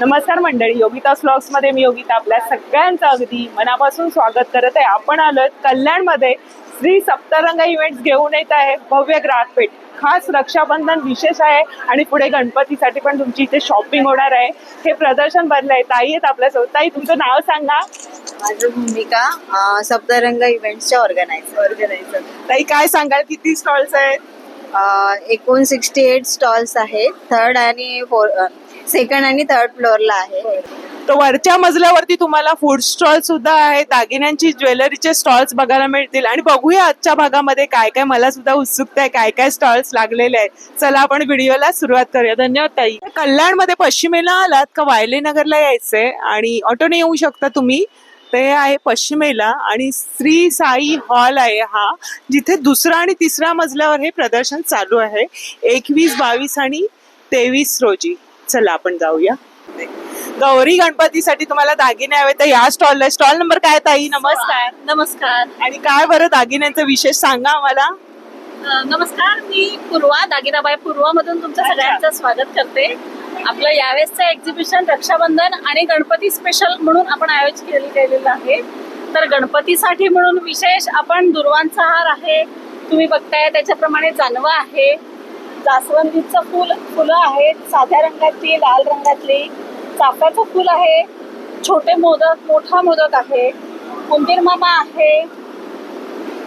नमस्कार मंडळी, योगिता व्लॉग्स मध्ये मी योगिता आपल्या सगळ्यांचं अगदी मनापासून स्वागत करत आहे. आपण आलोय कल्याणमध्ये श्री सप्तरंग इव्हेंट्स घेऊन येत आहे भव्य ग्राहकपेठ. खास रक्षाबंधन विशेष आहे आणि पुढे गणपतीसाठी पण तुमची इथे शॉपिंग होणार आहे. हे प्रदर्शन भरलंय. ताई आहेत आपल्यासोबत. ताई, तुमचं नाव सांगा. माझं भूमिका, सप्तरंग इव्हेंट्सच्या ऑर्गनायझर. ताई, काय सांगाल, किती स्टॉल्स आहेत? एकूण 68 स्टॉल्स आहेत. सेकंड आणि थर्ड फ्लोअरला आहे. तर वरच्या मजल्यावरती तुम्हाला फूड स्टॉल सुद्धा आहे, दागिन्यांची ज्वेलरीचे स्टॉल्स बघायला मिळतील. आणि बघूया आजच्या भागामध्ये काय काय, मला सुद्धा उत्सुकता आहे काय काय स्टॉल्स लागलेले आहेत. चला आपण व्हिडिओला सुरुवात करूया. धन्यवाद ताई. कल्याणमध्ये पश्चिमेला आलात का वायले नगरला यायचंय आणि ऑटोने येऊ शकता तुम्ही. ते आहे पश्चिमेला आणि श्री साई हॉल आहे हा, जिथे दुसरा आणि तिसऱ्या मजल्यावर हे प्रदर्शन चालू आहे 21, 22 आणि 23 रोजी. चला आपण जाऊया. गौरी गणपतीसाठी तुम्हाला दागिने हवे तर या स्टॉलला. स्टॉल नंबर काय ताई? नमस्कार. नमस्कार. आणि काय बरं दागिन्यांचं विशेष सांगा आम्हाला. नमस्कार, मी पूर्वा, दागिनाबाई पूर्वा मधून तुमचं सगळ्यांचं स्वागत करते. आपलं यावेळेसचं एक्झिबिशन रक्षाबंधन आणि गणपती स्पेशल म्हणून आपण आयोजित केलेलं आहे. तर गणपतीसाठी म्हणून विशेष आपण दुर्वांचा हार आहे, तुम्ही बघताय त्याच्याप्रमाणे जानवं आहे, जास्वंदीचं फुलं आहेत, साध्या रंगातली, लाल रंगातली, चाफ्याचं फुल आहे, छोटे मोदक, मोठा मोदक आहे, उंदीर मामा आहे,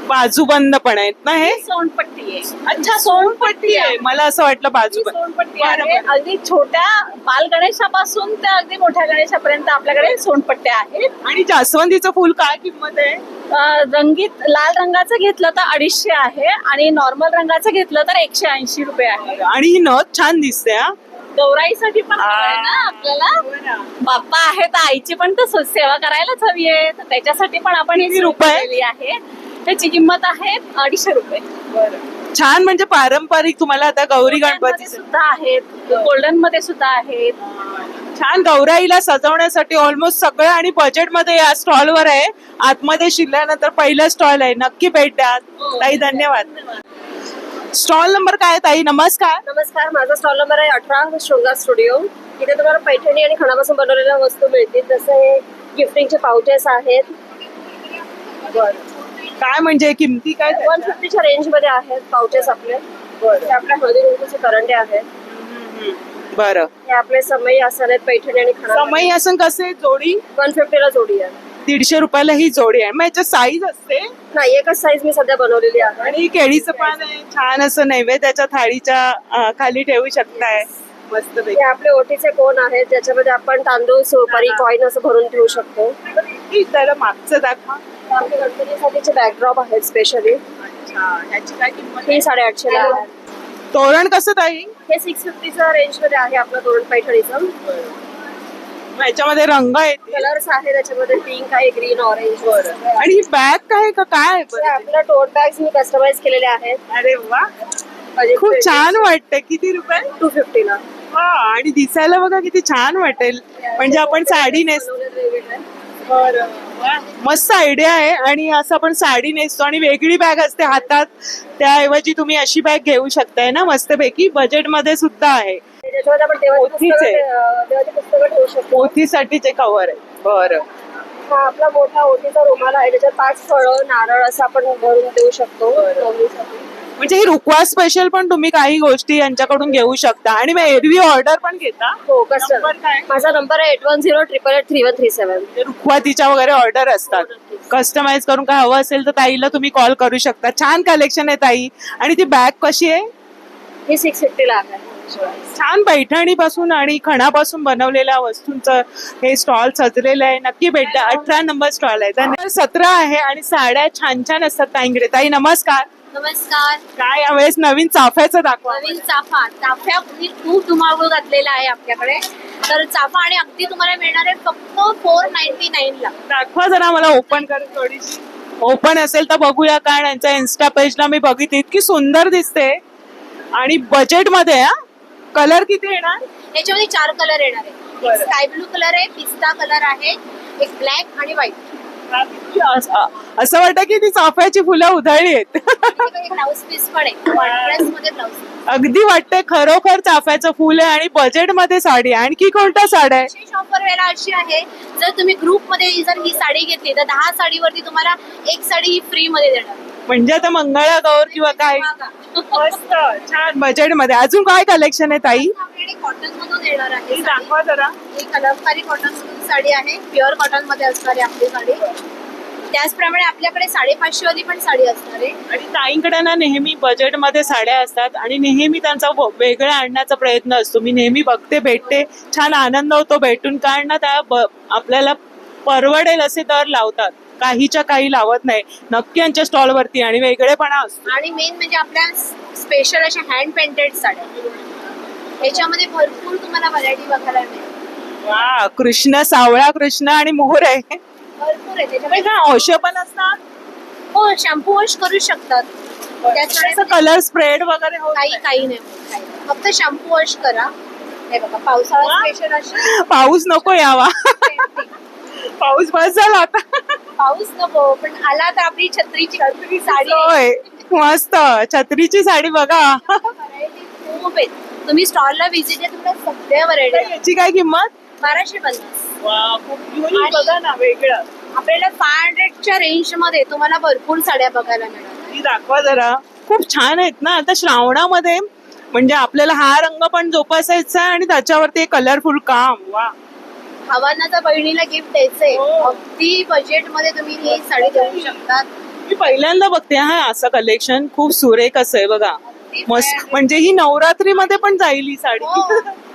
बाजूबंद पण आहेत ना हे? सोनपट्टी आहे. अच्छा, सोनपट्टी आहे. मला असं वाटलं बाजूबंद. सोनपट्टी आहे. अगदी छोट्या बाल गणेशापासून ते अगदी मोठ्या गणेशापर्यंत आपल्याकडे सोनपट्ट्या आहेत. आणि जास्वंदीचं फुल काय किंमत आहे? रंगीत लाल रंगाचं घेतलं तर 250 आहे आणि नॉर्मल रंगाचं घेतलं तर 180 रुपये आहे. आणि ही नथ छान दिसते हा. गौराईसाठी पण आहे ना आपल्याला. बाप्पा आहे तर आईची पण तर सेवा करायलाच हवी आहे, तर त्याच्यासाठी पण आपण ही रुपये केलेली आहे. त्याची किंमत आहे 250 रुपये. छान, म्हणजे पारंपरिक तुम्हाला आता गौरी गणपती सुद्धा आहेत, गोल्डन मध्ये सुद्धा आहेत. छान. गौराईला सजवण्यासाठी ऑलमोस्ट सगळं आणि बजेटमध्ये या स्टॉलवर आहे. आतमध्ये शिरल्यानंतर पहिला स्टॉल आहे, नक्की भेट द्या. ताई धन्यवाद. स्टॉल नंबर काय ताई? नमस्कार. नमस्कार, माझा स्टॉल नंबर आहे 18, शृंगार स्टुडिओ. इथे तुम्हाला पैठणी आणि खणापासून बनवलेल्या वस्तू मिळतील. जसं हे गिफ्टिंगचे पाउचेस आहेत. काय म्हणजे किमती काय? 150च्या रेंज मध्ये आहेत पाउचेस आपले. हे आपल्या हळदी कुंकूचे करंडे आहेत. बरं. हे आपले समई आसन आहेत, पैठणी आणि खणा. समय असं कसे जोडी? 150ला जोडी आहे. 150 रुपयाला ही जोडी आहे. मग याच्यात साईज असते? नाही, एकच साईज मी सध्या बनवलेली आहे. आणि केळीचं पान आहे, छान असं नैवेद्याच्या थाळीच्या खाली ठेवू शकताय. मस्त. हे आपले ओटीचे कोण आहेत, ज्याच्यामध्ये आपण तांदूळ, सुपारी, कॉईन असं भरून ठेवू शकतो. त्याला मागचं दाखवा. आपले गणपतीसाठीचे बॅकड्रॉप आहेत स्पेशली. ह्याची काय किंमत? ही 850ला आहे. तोरण कसं ताई? हे 650च्या रेंज मध्ये आहे आपलं तोरण पैठणीचं. ह्याच्यामध्ये रंग आहेत, कलर्स आहे त्याच्यामध्ये, पिंक आहे, ग्रीन, ऑरेंज. आणि ही बॅग काय का काय? हे आपल्या टोट बॅग्स मी कस्टमाइज केलेले आहेत. अरे वा, खूप छान वाटतं. किती रुपये? 250ला. हा, आणि दिसायला बघा किती छान वाटेल. म्हणजे आपण साडी मस्त आयडिया आहे. आणि असं आपण साडी नेसतो आणि वेगळी बॅग असते हातात, त्याऐवजी तुम्ही अशी बॅग घेऊ शकताय ना, मस्तपैकी. बजेट मध्ये सुद्धा आहे. ओथीसाठीचे कव्हर आहे. बरं. हा आपला मोठा ओटीचा रुमाल आहे, त्याच्यात 5 फळं, नारळ असं आपण भरून देऊ शकतो. म्हणजे ही रुकवा स्पेशल पण तुम्ही काही गोष्टी यांच्याकडून घेऊ शकता. आणि मग एरवी ऑर्डर पण घेता? हो, कस्टमर. माझा नंबर आहे 8108883137. रुखवातीच्या वगैरे ऑर्डर असतात, कस्टमाइज करून काय हवं असेल तर ताईला तुम्ही कॉल करू शकता. छान कलेक्शन आहे ताई. आणि ती बॅग कशी आहे? ही 650ला आहे. छान पैठणीपासून आणि खणापासून बनवलेल्या वस्तूंचं हे स्टॉल सजलेलं आहे. नक्की भेट द्या. 18 नंबर स्टॉल आहे. त्यानंतर 17 आहे आणि साड्या छान छान असतात ताईंकडे. ताई नमस्कार. नमस्कार. काय यावेळेस नवीन चाफ्याचं दाखवा. नवीन चाफ्या खूप धुमाकूळ घातलेला आहे आपल्याकडे. तर चाफा आणि अगदी तुम्हाला मिळणार आहे फक्त 499ला. दाखवा जरा मला, ओपन करून थोडीशी. ओपन असेल तर बघूया, कारण यांच्या इन्स्टा पेजला मी बघितली, इतकी सुंदर दिसते आणि बजेट मध्ये. कलर किती येणार? याच्यामध्ये 4 कलर येणार आहे. स्काय ब्लू कलर आहे, पिस्ता कलर आहे, एक ब्लॅक आणि व्हाईट. असं वाटतं की ती चाफ्याची फुलं उधळली आहेत. ब्लाऊज पीस पण आहे कॉन्ट्रास्ट मध्ये ब्लाऊज अगदी वाटतंय खरोखर चाफ्याचं फुल आहे आणि बजेट मध्ये साडी आहे. आणखी कोणत्या साड्या आहे? विशेष ऑफर वेळा अशी आहे, जर तुम्ही ग्रुप मध्ये जर ही साडी घेतली तर 10 साडीवरती तुम्हाला एक साडी ही फ्री मध्ये देणार. म्हणजे आता मंगळागौर किंवा काय मस्त छान बजेट मध्ये. अजून काय कलेक्शन आहे ताई? आपल्याकडे कॉटन मधून येणार आहे ही दाखवा जरा. ही कलमकारी कॉटन मधून साडी आहे, प्युअर कॉटन मध्ये असणारी आपली साडी. त्याचप्रमाणे आपल्याकडे 550 वाली पण साडी असणार आहे. आणि ताईंकडे ना नेहमी बजेट मध्ये साड्या असतात आणि नेहमी त्यांचा वेगळं आणण्याचा प्रयत्न असतो. मी नेहमी बघते, भेटते, छान आनंद होतो भेटून. कारण ना त्या आपल्याला परवडेल असे दर लावतात, काहीच्या काही लावत नाही. नक्की यांच्या स्टॉल वरती आणि वेगळेपणा असतो. आणि मेन म्हणजे आपल्या स्पेशल अशा हँड पेंटेड साड्या, याच्यामध्ये भरपूर तुम्हाला व्हरायटी बघायला मिळेल. वा, कृष्ण, सावळा कृष्ण आणि मोहर आहे. भरपूर आहे त्याच्यामध्ये. काय औषध पण असतात? हो, शॅम्पू वॉश करू शकतात. त्याच्यामध्ये कलर स्प्रेड वगैरे होत काही नाही? काही नाही होत, काही नाही. फक्त शॅम्पू वॉश करा. हे बघा, पावसाळा स्पेशल अशी पाऊस नको यावा. पाऊस बस झाला आता. पाऊस नको पण आला तर आपली छत्रीची साडी होय, मस्त छत्रीची साडी बघा. व्हरायटी खूप आहेत. तुम्ही स्टॉलला व्हिजिट आहे, तुम्हाला सगळ्या व्हरायटी. याची काय किंमत? 1250. बघा ना वेगळं. आपल्याला 500च्या रेंज मध्ये तुम्हाला भरपूर साड्या बघायला मिळणार. ती दाखवा जरा. खूप छान आहेत ना. आता श्रावणामध्ये म्हणजे आपल्याला हा रंग पण जोपासायचा आहे आणि त्याच्यावरती कलरफुल काम. वा, भावांना बहिणीला गिफ्ट द्यायचंय, हो. अगदी बजेट मध्ये तुम्ही ही साडी देऊ शकता. मी पहिल्यांदा बघते हा असं कलेक्शन. खूप सुरेख असं आहे बघा, मस्त. म्हणजे ही नवरात्रीमध्ये पण जाईल ही साडी.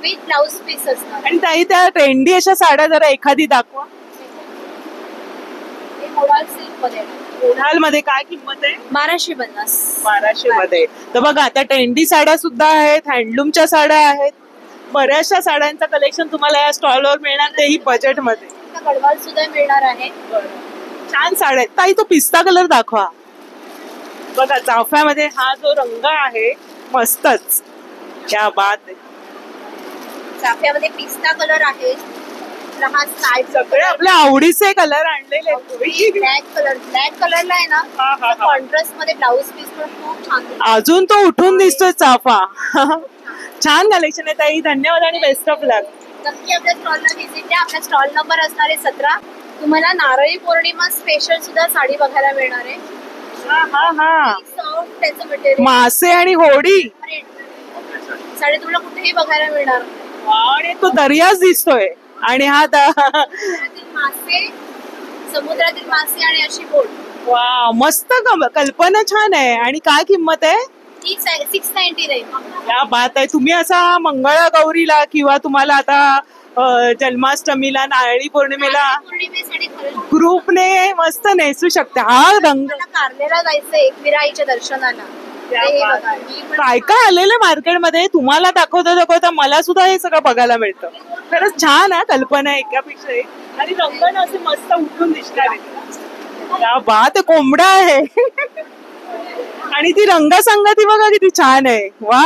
विथ ब्लाऊज पीस असणार. आणि ताई त्या ट्रेंडी अशा साड्या जरा एखादी दाखवा. हे मोडाल सिल्क मध्ये ओढाल मध्ये काय किंमत आहे? 1250. 1200 मध्ये. तर बघा आता ट्रेंडी साड्या सुद्धा आहेत, हँडलूमच्या साड्या आहेत, बऱ्याचशा साड्यांचं कलेक्शन तुम्हाला या स्टॉलवर मिळणार, तेही बजेट मध्ये. गडवाल सुद्धा मिळणार आहे. छान साड्या आहेत. ताई तो पिस्ता कलर दाखवा. बघा चाफ्यामध्ये हा जो रंग आहे मस्तच. क्या बात आहे. चाफ्यामध्ये पिस्ता कलर आहे. हा स्काय सगळे आपल्या आवडीचे कलर आणलेले आहेत. ब्लॅक कलरला आहे हा, हा, ना, हा. कॉन्ट्रास्ट मध्ये ब्लाऊज पीस पण खूप छान दिसतो. अजून तो उठून दिसतोय चाफा. छान कलेक्शन आहे ताई. धन्यवाद आणि बेस्ट ऑफ लक. नक्की आपल्या स्टॉलला व्हिजिट द्या. आपला स्टॉल नंबर असणार आहे 17. तुम्हाला नारळी पौर्णिमा स्पेशल सुद्धा साडी बघायला मिळणार आहे. हा सॉफ्ट त्याचं मटेरियल, मासे आणि होडी. साडी तुम्हाला कुठेही बघायला मिळणार. आणि तो दर्याच दिसतोय. आणि हा समुद्रातील मासे, समुद्रातील मासे आणि अशी बोट. वा, मस्त कल्पना छान आहे. आणि काय किंमत आहे? 699. क्या बात आहे. तुम्ही असा मंगळागौरीला किंवा तुम्हाला आता जन्माष्टमीला, नारळी पौर्णिमेला पौर्णिमेसाठी खरंच ग्रुपने मस्त नेसू शकता. हा रंग मला कारलेला जायचंय एकविराईच्या दर्शनाला. क्या ते बात बघा, आहे. मी पण काय काय आलेलं मार्केटमध्ये. तुम्हाला दाखवता मला सुद्धा हे सगळं बघायला मिळतं. खरंच छान आहे कल्पना, एकापेक्षा एक. आणि रंग असे मस्त उठून दिसणार आहे. क्या बात आहे. कोंबडा आहे. आणि ती रंगसंगती बघा किती छान आहे. वा,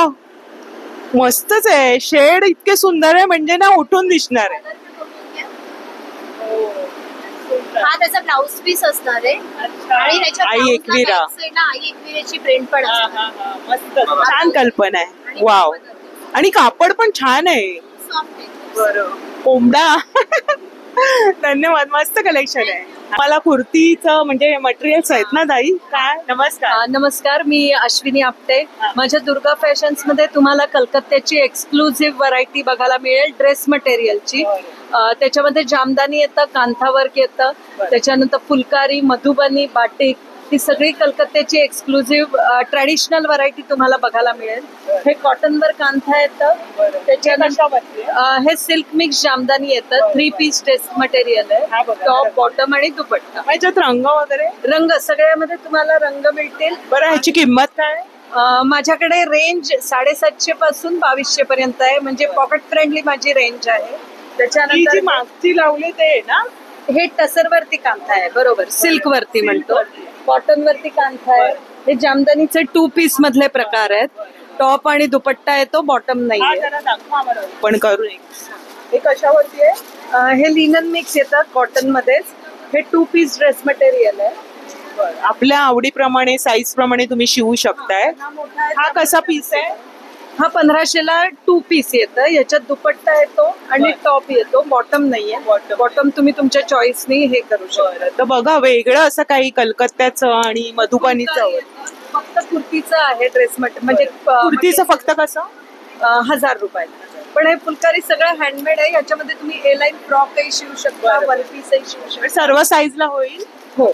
मस्तच आहे. शेड इतके सुंदर आहे म्हणजे ना उठून दिसणार आहे. हा त्याचा ब्लाऊज पीस असणार आहे. आणि त्याच्या आई ब्लाऊजला एकविरा. back side ला आई एकविराची प्रिंट पण असणार. मस्त छान कल्पना आहे. वाव. आणि कापड पण छान आहे. सॉफ्ट आहे. कोंबडा. धन्यवाद. मस्त कलेक्शन आहे. मला कुर्तीचं म्हणजे मटेरियल्स आहेत ना ताई. काय नमस्कार. नमस्कार, मी अश्विनी आपटे. माझ्या दुर्गा फॅशन्स मध्ये तुम्हाला कलकत्त्याची एक्सक्लुझिव्ह व्हरायटी बघायला मिळेल ड्रेस मटेरियलची. त्याच्यामध्ये जामदानी येतं, कांथावर्क येतं, त्याच्यानंतर फुलकारी, मधुबनी, बाटिक, ही सगळी कलकत्त्याची एक्सक्लुझिव्ह ट्रॅडिशनल व्हरायटी तुम्हाला बघायला मिळेल. हे कॉटनवर कांथा येतं, त्याच्यानंतर हे सिल्क मिक्स जामदानी येतं. 3 पीस ड्रेस मटेरियल आहे. टॉप, बॉटम आणि दुपट्टा. याच्यात रंग वगैरे रंग सगळ्यामध्ये तुम्हाला रंग मिळतील. बरं. ह्याची किंमत काय? माझ्याकडे रेंज 750 पासून 2200 पर्यंत आहे. म्हणजे पॉकेट फ्रेंडली माझी रेंज आहे. ही जी त्याच्यानंतर मागची लावली ते ना, हे टसर वरती कांथा आहे. बरोबर, सिल्क वरती म्हणतो. कॉटन वरती कांथा आहे. हे जामदानीचे 2 पीस मधले प्रकार आहेत. टॉप आणि दुपट्टा येतो, बॉटम हा नाहीये. जरा दाखवा आम्हाला. पण करू एक. हे कशावरती आहे? हे लिनन मिक्स येतात कॉटन मध्येच. हे 2 पीस ड्रेस मटेरियल आहे. आपल्या आवडीप्रमाणे साईज प्रमाणे तुम्ही शिवू शकताय. हा कसा पीस आहे? हा 1500ला 2 पीस येतं. याच्यात दुपट्टा येतो आणि टॉप येतो. बॉटम नाहीये. बॉटम तुम्ही तुमच्या चॉईसनी हे करू शकता. तर बघा वेगळं असं काही कलकत्त्याचं आणि मधुबनीचं. फक्त कुर्तीचं आहे ड्रेस मटेरियल म्हणजे कुर्तीचं फक्त कसं? 1000 रुपये. पण हे फुलकारी सगळं हँडमेड आहे. याच्यामध्ये तुम्ही ए लाईन फ्रॉकही शिवू शकता, वन पीसही शिवू शकता. सर्व साईजला होईल. हो.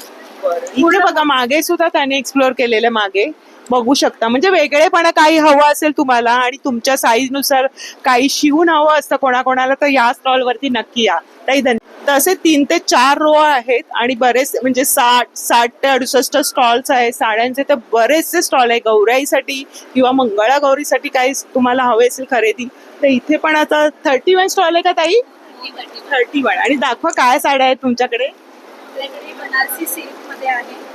इथे बघा मागे सुद्धा त्याने एक्सप्लोर केलेलं मागे बघू शकता. म्हणजे वेगळेपणा काही हवं असेल तुम्हाला आणि तुमच्या साईज नुसार काही शिवून हवं असतं कोणाकोणाला तर या स्टॉल वरती नक्की या. ताई धन्यवाद. तसे 3 ते 4 रो आहेत आणि बरेच म्हणजे 60 ते 68 स्टॉल्स आहेत. साड्यांचे तर बरेचसे स्टॉल आहे. गौराईसाठी किंवा मंगळागौरीसाठी काही तुम्हाला हवे असेल खरेदी तर इथे पण आता 31 स्टॉल आहे का ताई? 31. आणि दाखवा काय साड्या आहेत तुमच्याकडे. आपल्याकडे बनारसी सिल्क मध्ये आहे.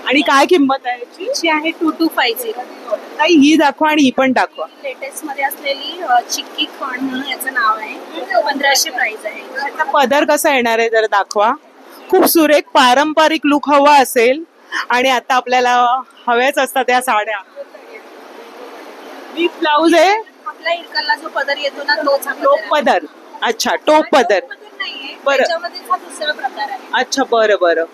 आणि काय किंमत आहे याची? जी आहे 2250. ताई ही दाखवा आणि ही पण दाखवा. लेटेस्ट मध्ये असलेली चिक्की खण म्हणून याचं नाव आहे. 1500 प्राइस आहे. त्याचा पदर कसा येणार आहे जरा दाखवा. खूप सुरेख पारंपरिक लुक हवा असेल आणि आता आपल्याला हव्याच असतात त्या साड्या. विथ ब्लाऊज आहे. आपला इरकलला जो पदर येतो ना तोच टोप पदर. अच्छा टोप पदर. नाहीये. बरं. त्याच्यामध्ये हा दुसरा प्रकार आहे. अच्छा बरं बरं.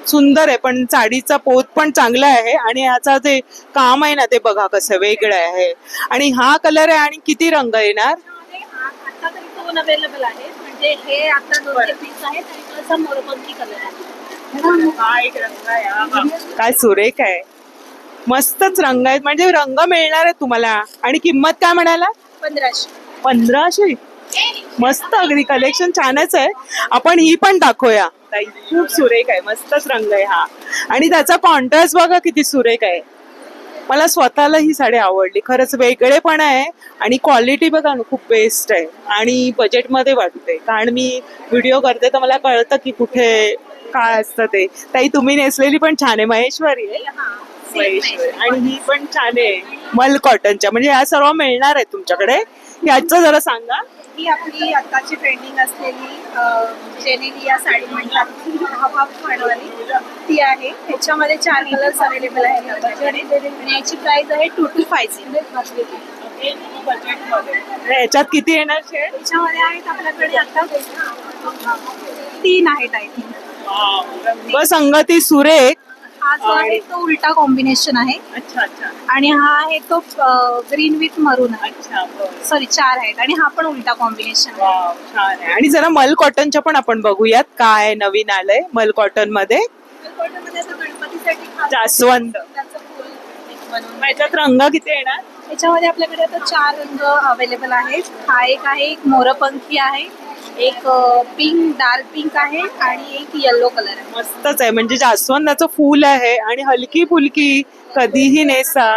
सुंदर आहे पण साडीचा पोत पण चांगला आहे आणि याचा जे काम आहे ना ते बघा कसं वेगळं आहे. आणि हा कलर आहे आणि किती रंग येणार? आता तरी 2 अवेलेबल आहेत. म्हणजे हे आता 2 पीस आहेत आणि त्याचा मोरपंखी कलर आहे. हा एक रंग आहे. हा. काय सुरेख आहे. मस्तच रंग आहेत म्हणजे रंग मिळणार आहे तुम्हाला. आणि किंमत काय म्हणाला? 1500. 1500. मस्त अगदी कलेक्शन छानच आहे. आपण ही पण दाखवूया. ताई, खूप सुरेख आहे. मस्तच रंग आहे हा. आणि त्याचा कॉन्ट्रास्ट बघा किती सुरेख आहे. मला स्वतःला ही साडी आवडली. खरंच वेगळेपणा आहे आणि क्वालिटी बघा ना खूप बेस्ट आहे आणि बजेटमध्ये वाटते. कारण मी व्हिडिओ करते तर मला कळतं की कुठे काय असतं ते. ताई तुम्ही नेसलेली पण छान आहे. महेश्वरी आहे. महेश्वरी. आणि ही पण छान आहे मल कॉटनच्या. म्हणजे ह्या सर्व मिळणार आहे तुमच्याकडे. याचं जरा सांगा. ही आपली आताची ट्रेंडिंग असलेली जेनेलिया साडी म्हणतात हवा फळवाली ती आहे. ह्याच्यामध्ये 4 कलर्स अवेलेबल आहेत आपल्याकडे आणि याची प्राइस आहे 2250. याच्यात किती येणार शेड? याच्यामध्ये आहेत आपल्याकडे आता 3 आहेत आय थिंक. संगती सुरेख. हा जो आहे तो उलटा कॉम्बिनेशन आहे. अच्छा अच्छा. आणि हा आहे तो ग्रीन विथ मरून आहे. अच्छा सॉरी 4 आहेत आणि हा पण उलटा कॉम्बिनेशन आहे. वाव, छान आहे. आणि जरा मल कॉटनच्या पण आपण बघूयात काय नवीन आलंय मल कॉटन मध्ये. मध्ये आता गणपतीसाठी खास जास्वंद. त्याचं फुल बनवून याच्यात रंग किती येणार? याच्यामध्ये आपल्याकडे आता 4 रंग अवेलेबल आहेत. हा एक आहे, एक मोरपंखी आहे, एक पिंक डार्क पिंक आहे आणि एक येलो कलर आहे. मस्तच आहे. म्हणजे जास्वंदाचं फूल आहे आणि हलकी फुलकी कधीही नेसा.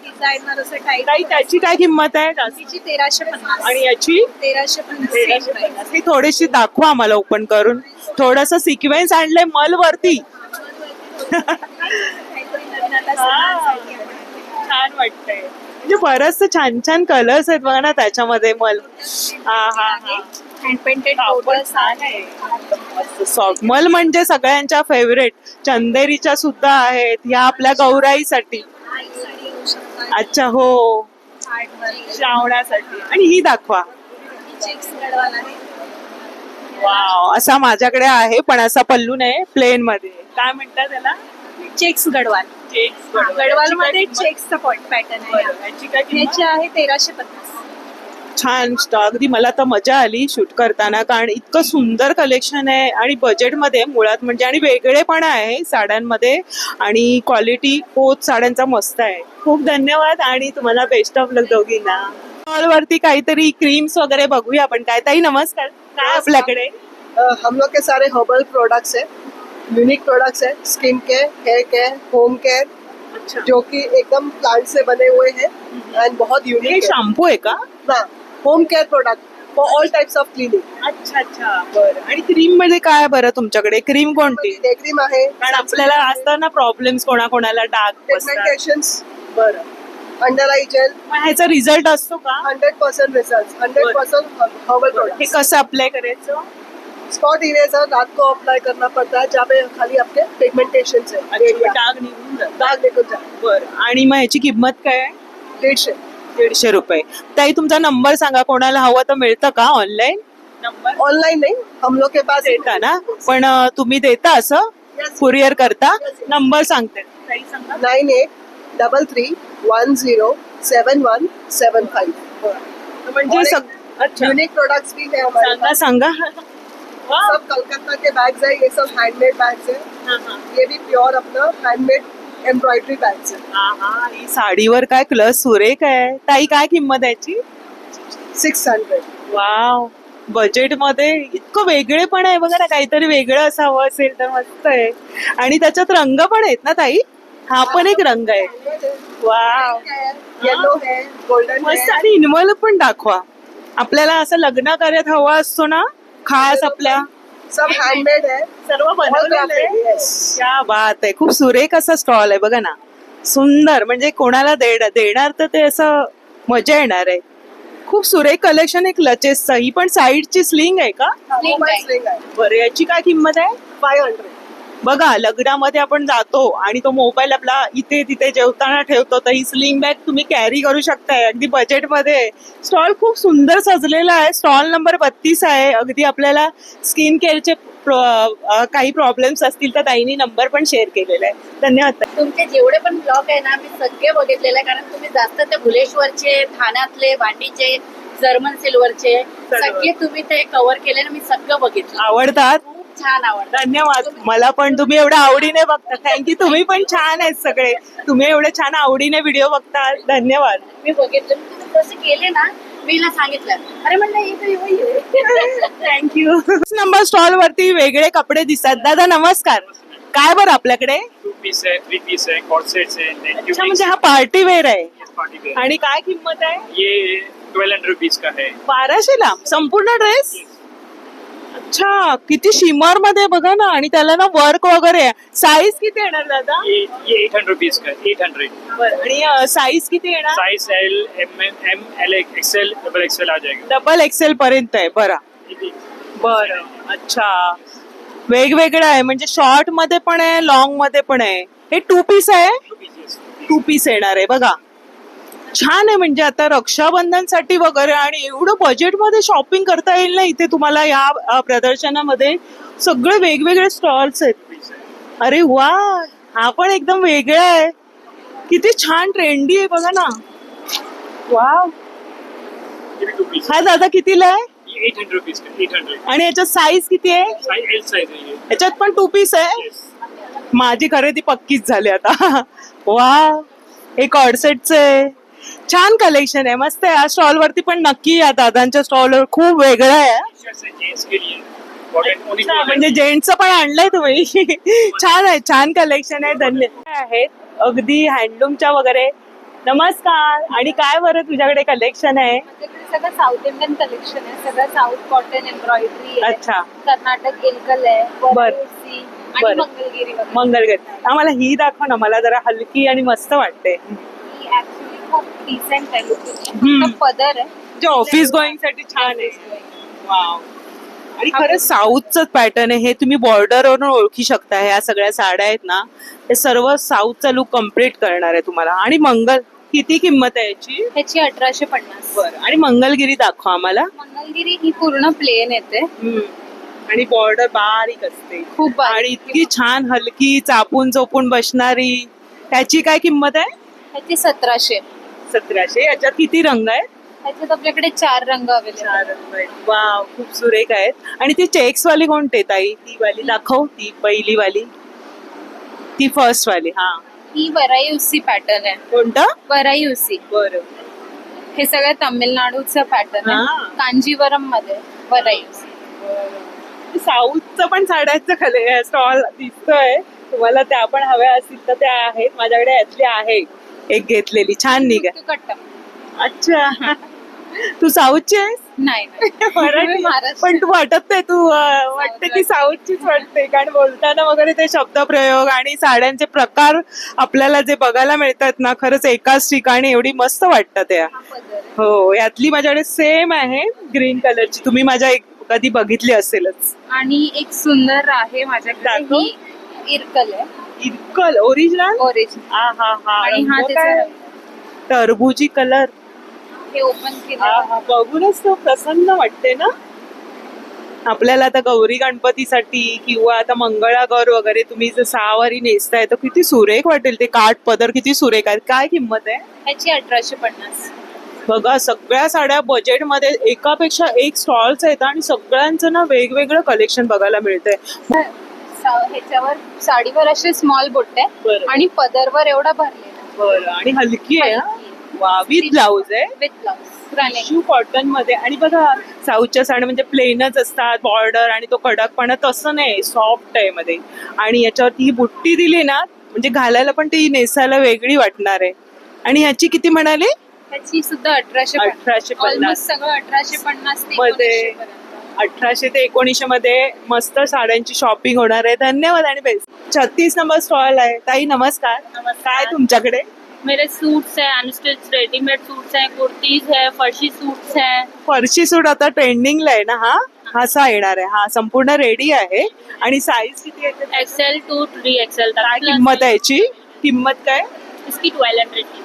डिझायनर असं टाईप. ताई त्याची काय किंमत आहे? तिची 1350 आणि याची 1350. ती थोडीशी दाखवा आम्हाला ओपन करून. थोडस सिक्वेन्स आणलंय मल वरती. छान वाटतंय. म्हणजे बरंच छान छान कलर्स आहेत बघा ना त्याच्यामध्ये मल. हा हा हा. हँड पेंटेड सॉफ्ट मल म्हणजे सगळ्यांच्या फेवरेट. चंदेरीच्या सुद्धा आहेत ह्या आपल्या गौराईसाठी. अच्छा हो श्रावणासाठी. आणि ही दाखवा. चेक्स गडवाल आहे. वाव. असा माझ्याकडे आहे पण असा पल्लू नाही प्लेन मध्ये. काय म्हणतात त्याला? चेक्स गडवाल. गडवाल मध्ये चेक्सचा पॅटर्न आहे. याची आहे 1350. छान. अगदी मला तर मजा आली शूट करताना कारण इतकं सुंदर कलेक्शन आहे आणि बजेटमध्ये मुळात म्हणजे आणि वेगळेपणा आहे साड्यांमध्ये आणि क्वालिटी पोत साड्यांचा मस्त आहे. खूप धन्यवाद आणि तुम्हाला बेस्ट ऑफ लक दोघींना. स्टॉल वरती काहीतरी क्रीम्स वगैरे बघूया आपण. काय ताई नमस्कार. काय आपल्याकडे? हम लोग के सारे हर्बल प्रोडक्ट्स है, यूनिक प्रोडक्ट्स है. Skin care, hair care, home care, जो कि एकदम प्लांट से बने हुए हैं एंड बहुत हे यूनिक है. शॅम्पू आहे का? हाँ, home care product for all types of cleaning. अच्छा अच्छा बरं. आणि क्रीम मध्ये काय बरं तुमच्याकडे? क्रीम कोणती? डे क्रीम आहे. कारण आपल्याला असतात ना प्रॉब्लेम्स कोणाकोणाला डाग पिगमेंटेशन्स, बरं. अंडर आई जेल, मग ह्याचा रिझल्ट असतो का? 100% रिजल्ट, 100% हर्बल हे प्रोडक्ट. कसं अप्लाय करायचं? स्पॉट इरेजर रात को अप्लाई करना पड़ता है, जहाँ पे खाली आपके पिगमेंटेशन है area. डाग निघून जातात. दाग निकल जाए. बरं. आणि मग ह्याची किंमत काय आहे? 150. 150 रुपये. ताई तुमचा नंबर सांगा, कोणाला हवं तर मिळतं का ऑनलाईन? नंबर ऑनलाइन नहीं, हम लोग के पास देता ना, पण तुम्ही देता असं कुरिअर करता? नंबर सांगते ताई, सांगा. 9833107175. म्हणजे अच्छा, यूनिक प्रोडक्ट्स भी है हमारे सांगा पास. सांगा. सब कलकत्ता के बैग्स है, ये सब हैंडमेड बैग्स है. ये भी प्योर अपना हैंडमेड एम्ब्रॉयडरी बैग्स है. ही साडीवर काय क्लस सुरेख आहे. ताई काय किंमत आहे याची? 600. वाव, बजेट मध्ये इतकं वेगळे पण आहे बघा ना, काहीतरी वेगळं असं हवं असेल तर मस्त आहे. आणि त्याच्यात रंग पण आहेत ना ताई? हा पण एक रंग आहे. वाव, येलो है, गोल्डन मस्त. है. आणि इनवॉल पण दाखवा, आपल्याला असं लग्न कार्यात हवा असतो ना खास आपल्या. सब हैंडमेड है. सर्व बनवलेलं आहे. Yes. क्या बात आहे. खूप सुरेख असा स्टॉल आहे बघा ना, सुंदर. म्हणजे कोणाला देणार तर ते असं मजा येणार आहे. खूप सुरेख कलेक्शन. एक लचेसचं, ही पण साईडची स्लिंग आहे का? मोबाईल स्लिंग आहे. बरं, याची काय किंमत आहे? 500. बघा, लग्नामध्ये आपण जातो आणि तो मोबाईल आपला इथे तिथे जेवताना ठेवतो, तर ही स्लिंग बॅग तुम्ही कॅरी करू शकताय अगदी बजेटमध्ये. स्टॉल खूप सुंदर सजलेला आहे. स्टॉल नंबर 32 आहे. अगदी आपल्याला स्किन केअरचे काही प्रॉब्लेम्स असतील तर ताईंनी नंबर पण शेअर केलेला आहे. धन्यवाद ताई. तुमचे जेवढे पण ब्लॉग आहे ना, मी सगळे बघितलेले आहे. कारण तुम्ही जास्त ते भुलेश्वरचे, ठाण्यातले, भांडीचे, जर्मन सिल्वरचे सगळे तुम्ही ते कव्हर केले ना. मी सगळं बघितलं, आवडतात? खूप छान आवडतं. धन्यवाद. मला पण तुम्ही एवढ्या आवडीने बघता. थँक्यू. तुम्ही पण छान आहेत सगळे. तुम्ही एवढे छान आवडीने व्हिडिओ बघता. धन्यवाद. मी बघितलं, मी तुम्ही कसं केले ना, मी हिला सांगितलं. अरे म्हणलं हे तर एवढी आहे. थँक्यू. नंबर स्टॉल वरती वेगळे कपडे दिसतात. दादा नमस्कार. काय बरं आपल्याकडे? 2 पीस है, 3 पीस है, कॉर्ड सेट्स है, नेक अच्छा, म्हणजे हा पार्टी वेअर आहे. Party wear. आणि काय किंमत आहे? ये 1200 रुपीस का है. 1200 ला संपूर्ण ड्रेस? अच्छा, किती शिमर मध्ये बघा ना. आणि त्याला ना वर्क वगैरे आहे. साईज किती येणार दादा? ये 800 रुपीस का है, 800. बरं. आणि साईज किती येणार? Size L, M, L, XL, double XL आ जाएगा. डबल एक्सेल पर्यंत आहे. बरं बरं. अच्छा, वेगवेगळं आहे. म्हणजे शॉर्ट मध्ये पण आहे, लॉंग मध्ये पण आहे. हे 2 पीस आहे? 2 पीस येणार आहे बघा. छान आहे. म्हणजे आता रक्षाबंधनसाठी वगैरे आणि एवढं बजेटमध्ये शॉपिंग करता येईल ना इथे तुम्हाला. या प्रदर्शनामध्ये सगळे वेगवेगळे स्टॉल्स आहेत. अरे वा, हा पण एकदम वेगळा आहे. किती छान ट्रेंडी आहे बघा ना. वा, ये भी 2 पीस हा दादा कितीला आहे? ये 800 रुपीस का, 800. आणि याच्यात साईज किती आहे? साइज एल साइज है ये. याच्यात पण 2 पीस आहे. Yes. माझी खरेदी पक्कीच झाली आता. वा, हे कॉर्डसेटचे छान कलेक्शन आहे. मस्त आहे. या स्टॉल वरती पण नक्की या. दादांच्या स्टॉलवर खूप वेगळं आहे. टी-शर्ट्स है जेंट्स के लिए. कॉटन ओनली अच्छा, म्हणजे जेंट्सचं पण आणलंय तुम्ही. छान आहे, छान कलेक्शन आहे. धन्यवाद. आहेत अगदी हँडलूमच्या वगैरे. नमस्कार. आणि काय बरं तुझ्याकडे कलेक्शन आहे? माझ्याकडे सगळं साऊथ इंडियन कलेक्शन आहे. सगळं साऊथ कॉटन एम्ब्रॉयडरी आहे. अच्छा, कर्नाटक एल्कल आहे, बनारसी आणि बरं. मंगलगिरी वगैरे. मंगलगिरी. आम्हाला ही दाखव ना. मला जरा हलकी आणि मस्त वाटते. ही ऍक्च्युली खूप डिसेंट आहे लुकिंग. हम्म. पदर आहे. जे ऑफिस गोईंग साठी छान आहे. वाव. आणि खरंच साऊथचं पॅटर्न आहे हे. तुम्ही बॉर्डरवरून ओळखू शकता. ह्या सगळ्या साड्या आहेत ना, हे सर्व साऊथचा लुक कम्प्लीट करणार आहे तुम्हाला. आणि किती किंमत आहे याची? ह्याची 1850. बरं. आणि मंगलगिरी दाखवा आम्हाला. मंगलगिरी ही पूर्ण प्लेन येते. आणि बॉर्डर बारीक असते खूप बारीक. आणि इतकी छान हलकी चापून चोपून बसणारी. त्याची काय किंमत आहे? ह्याची 1700. 1700. याच्यात किती रंग आहेत? ह्याच्यात आपल्याकडे 4 रंग अवेलेबल. 4 रंग आहेत. वाव, खूप सुरेख आहेत. आणि ती चेक्स वाली कोणते ताई? ती वाली दाखव. ती पहिली वाली, ती फर्स्ट वाली. हा, ही वरायुसी पॅटर्न आहे. कोणतं? वरायुसी. बरं. हे सगळं तामिळनाडूचं पॅटर्न आहे. हा. कांजीवरम मध्ये वरायुसी. साऊथचं पण साड्यांचं स्टॉल दिसतोय. तुम्हाला त्या पण हव्या असतील तर त्या आहेत माझ्याकडे. यातली आहे एक घेतलेली, छान निघा. कट्टम. अच्छा, तू साऊथची आहेस? नाही मराठी. पण तू वाटत नाही. तू वाटते की साऊथचीच वाटते. कारण बोलताना वगैरे ते शब्दप्रयोग आणि साड्यांचे प्रकार आपल्याला जे बघायला मिळतात ना, खरंच एकाच ठिकाणी एवढी मस्त वाटतात त्या. हो, यातली माझ्याकडे सेम आहे ग्रीन कलरची. तुम्ही माझ्या एक कधी बघितली असेलच. आणि एक सुंदर आहे माझ्याकडे, दाखव. ही इरकल आहे, इरकल ओरिजिनल. ओरिजिनल. हा हा हा. आणि हा रंग त्याचा काय? टरबुजी कलर. हे ओपन केलं. बघूनच तो प्रसन्न वाटते ना. आपल्याला आता गौरी गणपतीसाठी किंवा आता मंगळागौर वगैरे तुम्ही जर सहावारी नेसताय तर किती सुरेख वाटेल. ते काठ पदर किती सुरेख आहेत. काय किंमत आहे? ह्याची 1850. बघा सगळ्या साड्या बजेटमध्ये एकापेक्षा एक स्टॉल्स आहेत आणि सगळ्यांचं ना वेगवेगळं कलेक्शन बघायला मिळतंय. ह्याच्यावर साडीवर असे स्मॉल बुट्टे बरं. आणि पदरवर एवढा भरलेला बरं. आणि हलकी आहे हा. वा, विथ ब्लाउज आहे. With blouse running. Tissue cotton मध्ये. आणि बघा साऊथच्या साड्या म्हणजे प्लेनच असतात, बॉर्डर आणि तो कडकपणा तसं नाही, सॉफ्ट आहे मध्ये. आणि याच्यावरती ही बुट्टी दिली ना म्हणजे घालायला पण ती नेसायला वेगळी वाटणार आहे. आणि ह्याची किती म्हणाले? ह्याची सुद्धा 1850. 1850 ऑलमोस्ट सगळं 1850 ते मध्ये. 1900 पर्यंत. 1800 ते 1900 मध्ये मस्त साड्यांची शॉपिंग होणार आहे. धन्यवाद आणि बेस्ट. 36 नंबर स्टॉल आहे. ताई नमस्कार. काय तुमच्याकडे? मेरे सूट्स है, अनस्टिच रेडीमेड सूट्स हैं, कुर्तीज है, फर्शी सूट्स हैं. फरशी सूट आता ट्रेंडिंगला आहे ना. हा असा येणार आहे. हा संपूर्ण रेडी आहे. आणि साईज किती आहे? एक्सेल टू 3XL तक. काय किंमत आहे याची? किंमत काय? इसकी 1200 की.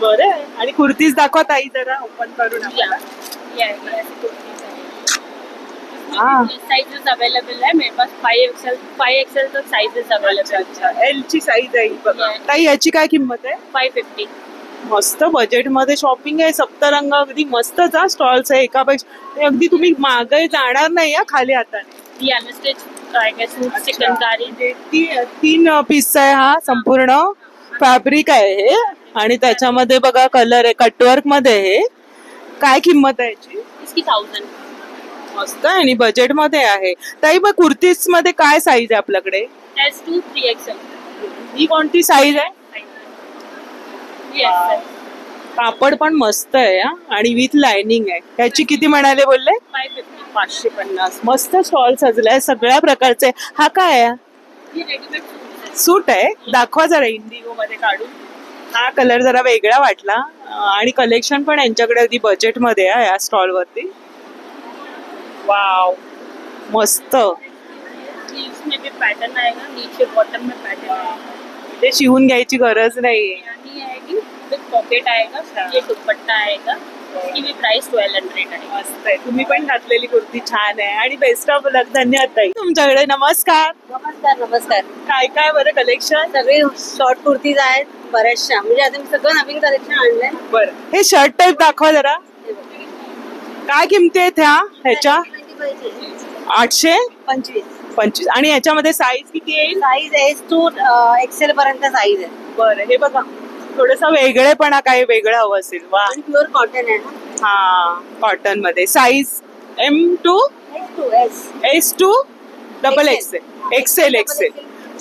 बरं आहे. आणि कुर्तीज दाखवा ताई जरा ओपन करून आम्हाला. हाँ. साइजेस अवेलेबल है मेरे पास. 5XL तक साइजेस अवेलेबल. एल ची साईज आहे ही बघा. ताई याची काय किंमत आहे? 550. मस्त बजेट मध्ये शॉपिंग आहे. सप्तरंग अगदी मस्तच हा स्टॉल्स आहे. एकापेक्षा अगदी तुम्ही मागे जाणार नाही हा खाली हाताने. ये अनस्टिच सूट चिकनकारी. 3 पीसचा आहे हा. संपूर्ण फॅब्रिक आहे हे. आणि त्याच्यामध्ये बघा कलर आहे कटवर्क मध्ये. हे काय किंमत आहे याची? इसकी 1000. मस्त आहे आणि बजेट मध्ये आहे. ताई मग कुर्तीज मध्ये काय साईज आहे आपल्याकडे? S to 3XL. ही कोणती साईज आहे? Yes. कापड पण मस्त आहे हा. आणि विथ लाइनिंग आहे. याची किती म्हणाले बोलले? 550. 550. मस्त स्टॉल सजलाय सगळ्या प्रकारचे. हा काय आहे? ये रेडीमेड सूट्स है. सूट आहे. दाखवा जरा इंडिगो मध्ये काढून. हा कलर जरा वेगळा वाटला. आणि कलेक्शन पण यांच्याकडे अगदी बजेट मध्ये आहे या स्टॉल वरती. वाव मस्त. स्लीव्स में भी पैटर्न आएगा, नीचे बॉटम में पैटर्न आएगा. ते शिवून घ्यायची गरज नाही. यानी आएगी विद पॉकेट आएगा. ये दुपट्टा आएगा. इसकी भी प्राइस 1200 आहे. मस्त आहे. तुम्ही पण घातलेली कुर्ती छान आहे. आणि बेस्ट ऑफ लक. धन्यवाद ताई. तुमच्याकडे नमस्कार. नमस्कार नमस्कार. काय काय बरं कलेक्शन? सगळे शॉर्ट कुर्तीज आहेत बऱ्याचशा. म्हणजे आता मी सगळं नवीन कलेक्शन आणलंय. बरं. हे शर्ट टाईप दाखवा जरा. काय किमती आहेत ह्याच्या? 825. आणि याच्यामध्ये साईज किती येईल? साईज एस टू एक्सेल पर्यंत साईज आहे. बरं. हे बघा थोडस वेगळेपणा काही वेगळं हवं असेल. वा. आणि प्युअर कॉटन आहे. हा कॉटन मध्ये. Size M2 S S2 double XL.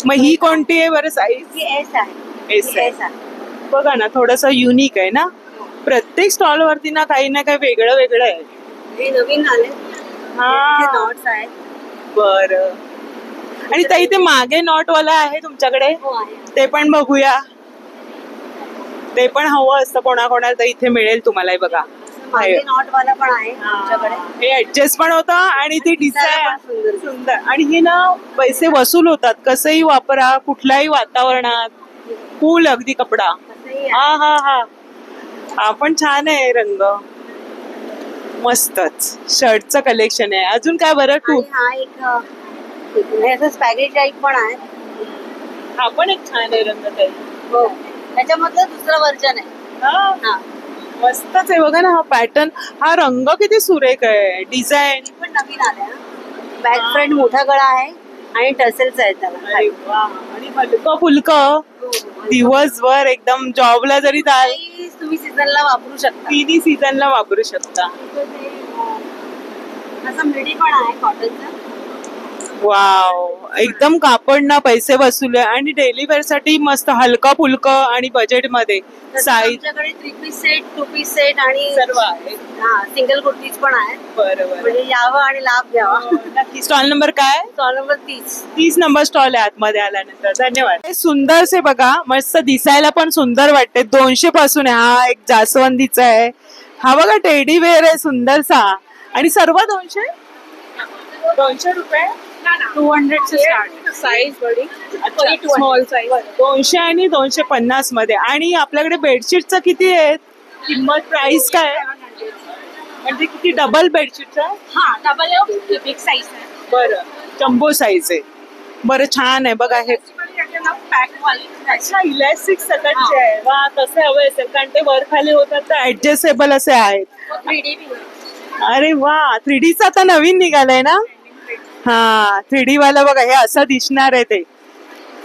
मग ही कोणती आहे बरं साईज? एस आहे. एस आहे. एस आहे. बघा ना थोडस युनिक आहे ना. प्रत्येक स्टॉल वरती ना काही वेगळं वेगळं आहे. हे नवीन आले. हा नॉट्स आहेत. बर. आणि ताई ते मागे नॉट वाला आहे तुमच्याकडे? हो आहे. ते पण बघूया. ते पण हवं असतं कोणाकोणाला तर इथे मिळेल तुम्हाला. हे बघा मागे नॉट वाला पण आहे आमच्याकडे. हे ऍडजस्ट पण होतं आणि ती दिसायला पण डिझाईन सुंदर. सुंदर. आणि हे ना पैसे वसूल होतात. कसंही वापरा कुठल्याही वातावरणात. कूल अगदी कपडा. असंही आहे. हा हा हा. हा पण छान आहे रंग. मस्तच शर्टचं कलेक्शन आहे. अजून काय बरं? आणि हा एक असं स्पॅगेटी टाईप पण आहे. हा पण एक छान आहे रंग ताई. हो. त्याच्यामधलं दुसरं व्हर्जन आहे. हा हा. मस्तच आहे. बघा ना हा पॅटर्न. हा रंग किती सुरेख आहे. डिझाईन पण नवीन आल्या. बॅक फ्रंट मोठा गळा आहे आणि टसेल्स आहेत त्याला. आणि हलकं फुलकं. दिवसभर एकदम जॉबला जरी जाल काही तुम्ही सीझनला वापरू शकता. तिन्ही सीझनला वापरू शकता. असं मिडी पण आहे कॉटनचा. वाव. एकदम कापड ना पैसे वसूल आहे. आणि डेली वेअर साठी मस्त हलका फुलकं आणि बजेट मध्ये. साईज आमच्याकडे 3 पीस सेट, 2 पीस सेट आणि सर्व आहे. सिंगल कुर्तीज पण आहेत. बरोबर. म्हणजे यावं आणि लाभ घ्यावा. नक्की. स्टॉल नंबर काय? Stall number 30. 30 नंबर स्टॉल आहे आतमध्ये आल्यानंतर. धन्यवाद. हे सुंदरसे बघा मस्त दिसायला पण सुंदर वाटते. 200 पासून आहे. हा एक जास्वंदीचा आहे. हा बघा टेडी वेअर आहे सुंदरसा. आणि सर्व 200 रुपये 200 से स्टार्ट साइज बड़ी स्मॉल साइज 200 आणि 250 मध्ये. आणि आपल्याकडे बेडशीटचं किती आहे किंमत, प्राइस काय आहे? म्हणजे किती डबल बेडशीटचा? हाँ डबल बिग साइज है. बरं, जम्बो साईज आहे. बरं, छान आहे बघा हे. पैक वाली अच्छा, इलास्टिक सकटचे आहे. वा, तसे हवे असेल कारण ते वर खाली होतात तर ऍडजस्टेबल असे आहेत. 3D भी है. अरे वा, 3Dचा आता नवीन निघालाय ना? हा, 3D वाला बघा, हे असं दिसणार आहे ते.